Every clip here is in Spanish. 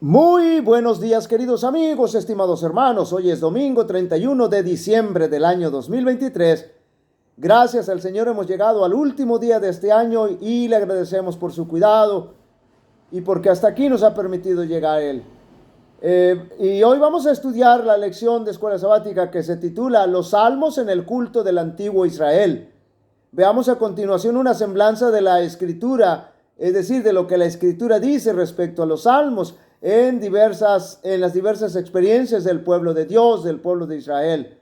Muy buenos días, queridos amigos, estimados hermanos. Hoy es domingo 31 de diciembre del año 2023. Gracias al Señor hemos llegado al último día de este año y le agradecemos por su cuidado y porque hasta aquí nos ha permitido llegar Él. Y hoy vamos a estudiar la lección de escuela sabática que se titula Los Salmos en el culto del antiguo Israel. Veamos a continuación una semblanza de la Escritura, es decir, de lo que la Escritura dice respecto a los salmos en las diversas experiencias del pueblo de Dios, del pueblo de Israel.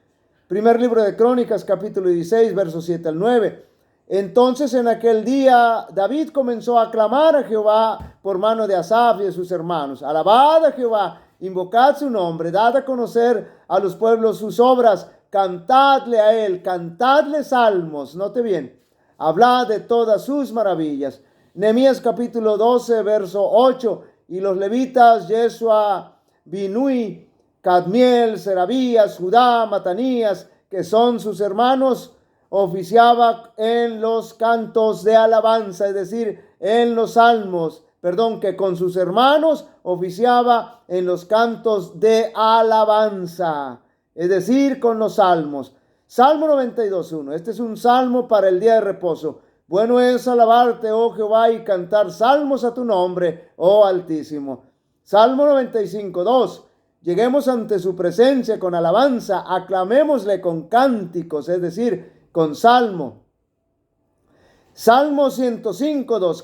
Primer libro de Crónicas, capítulo 16, versos 7 al 9. Entonces en aquel día David comenzó a aclamar a Jehová por mano de Asaf y de sus hermanos. Alabad a Jehová, invocad su nombre, dad a conocer a los pueblos sus obras, cantadle a él, cantadle salmos, note bien, hablad de todas sus maravillas. Nehemías capítulo 12, verso 8, y los levitas, Yesua, Binui, Cadmiel, Serabías, Judá, Matanías, que son sus hermanos, oficiaba en los cantos de alabanza, es decir, en los salmos, que con sus hermanos oficiaba en los cantos de alabanza, es decir, con los salmos. Salmo 92:1, este es un salmo para el día de reposo. Bueno es alabarte, oh Jehová, y cantar salmos a tu nombre, oh Altísimo. Salmo 95:2, lleguemos ante su presencia con alabanza, aclamémosle con cánticos, es decir, con salmo. Salmo 105:2,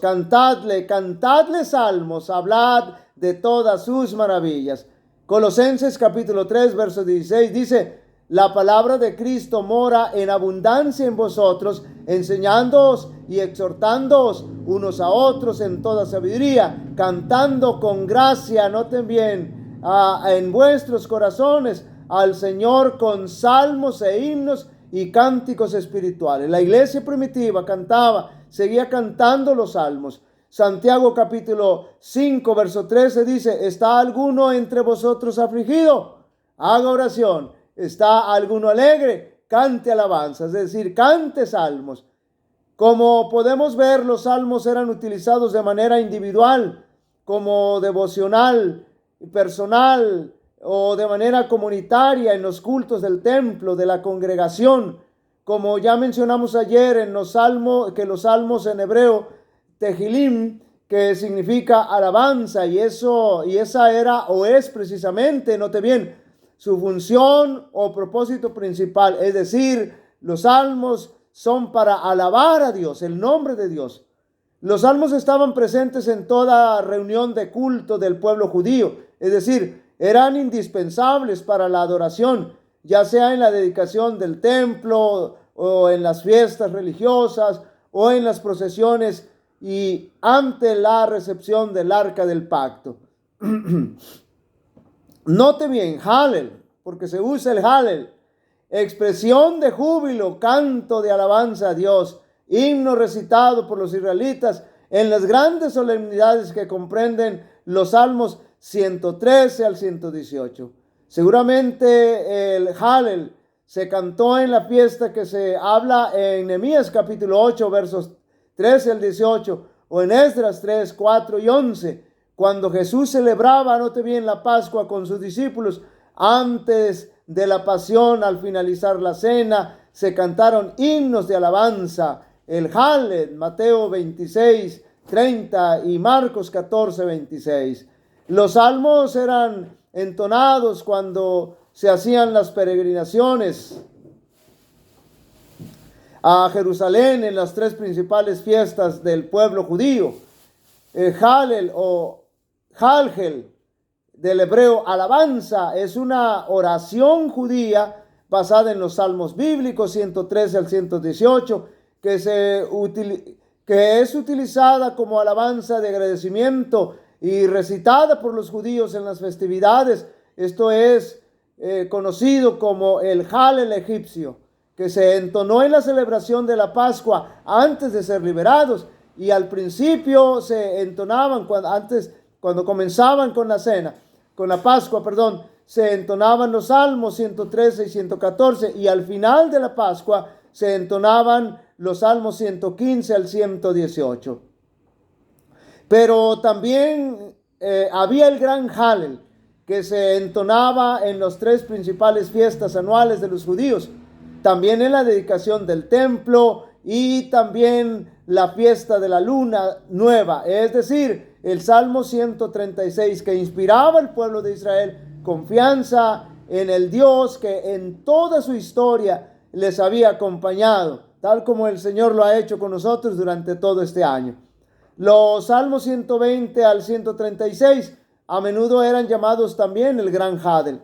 cantadle salmos, hablad de todas sus maravillas. Colosenses capítulo 3, verso 16 dice, la palabra de Cristo mora en abundancia en vosotros, enseñándoos y exhortándoos unos a otros en toda sabiduría, cantando con gracia, noten bien, en vuestros corazones al Señor con salmos e himnos y cánticos espirituales. La iglesia primitiva seguía cantando los salmos. Santiago capítulo 5, verso 13 dice, ¿está alguno entre vosotros afligido? Haga oración. ¿Está alguno alegre? Cante alabanzas, es decir, cante salmos. Como podemos ver, los salmos eran utilizados de manera individual, como devocional, personal o de manera comunitaria en los cultos del templo, de la congregación. Como ya mencionamos ayer en los salmos, que los salmos en hebreo, Tehilim, que significa alabanza, y esa era o es precisamente, note bien, su función o propósito principal, es decir, los salmos son para alabar a Dios, el nombre de Dios. Los salmos estaban presentes en toda reunión de culto del pueblo judío, es decir, eran indispensables para la adoración, ya sea en la dedicación del templo o en las fiestas religiosas o en las procesiones y ante la recepción del arca del pacto. Note bien, Halel, porque se usa el Halel, expresión de júbilo, canto de alabanza a Dios, himno recitado por los israelitas en las grandes solemnidades que comprenden los salmos 113 al 118. Seguramente el Halel se cantó en la fiesta que se habla en Nehemías capítulo 8, versos 13 al 18, o en Esdras 3, 4 y 11, cuando Jesús celebraba, note bien, la Pascua con sus discípulos. Antes de la pasión, al finalizar la cena, se cantaron himnos de alabanza, el Halel, Mateo 26, 30 y Marcos 14, 26. Los salmos eran entonados cuando se hacían las peregrinaciones a Jerusalén en las tres principales fiestas del pueblo judío. Halel o Halgel, del hebreo alabanza, es una oración judía basada en los salmos bíblicos 113 al 118, que es utilizada como alabanza de agradecimiento y recitada por los judíos en las festividades. Esto es conocido como el Halel egipcio, que se entonó en la celebración de la Pascua antes de ser liberados, y al principio se entonaban cuando comenzaban con la cena, con la Pascua, se entonaban los salmos 113 y 114, y al final de la Pascua se entonaban los salmos 115 al 118. Pero también había el gran Hallel, que se entonaba en las tres principales fiestas anuales de los judíos, también en la dedicación del templo y también la fiesta de la luna nueva, es decir, el Salmo 136, que inspiraba al pueblo de Israel confianza en el Dios que en toda su historia les había acompañado, tal como el Señor lo ha hecho con nosotros durante todo este año. Los Salmos 120 al 136 a menudo eran llamados también el gran Hallel,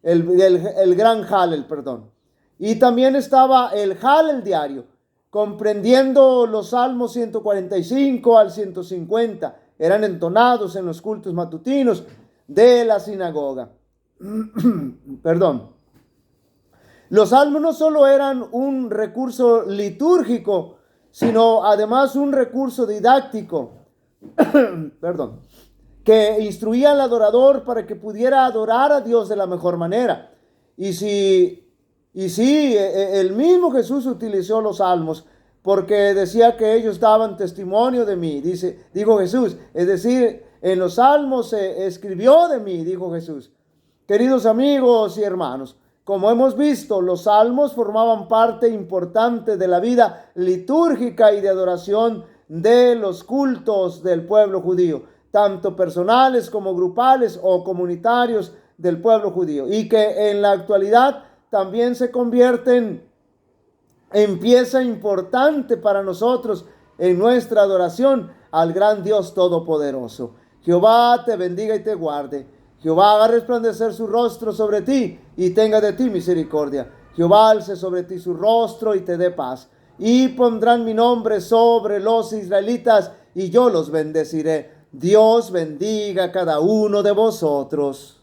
el gran Hallel, perdón. Y también estaba el Hallel diario, comprendiendo los Salmos 145 al 150. Eran entonados en los cultos matutinos de la sinagoga. Perdón. Los salmos no solo eran un recurso litúrgico, sino además un recurso didáctico, perdón, que instruía al adorador para que pudiera adorar a Dios de la mejor manera. Y sí, el mismo Jesús utilizó los salmos porque decía que ellos daban testimonio de mí, dijo Jesús. Es decir, en los salmos se escribió de mí, dijo Jesús. Queridos amigos y hermanos, como hemos visto, los salmos formaban parte importante de la vida litúrgica y de adoración de los cultos del pueblo judío, tanto personales como grupales o comunitarios del pueblo judío, y que en la actualidad también se convierten en pieza importante para nosotros en nuestra adoración al gran Dios Todopoderoso. Jehová te bendiga y te guarde. Jehová haga resplandecer su rostro sobre ti y tenga de ti misericordia. Jehová alce sobre ti su rostro y te dé paz. Y pondrán mi nombre sobre los israelitas y yo los bendeciré. Dios bendiga a cada uno de vosotros.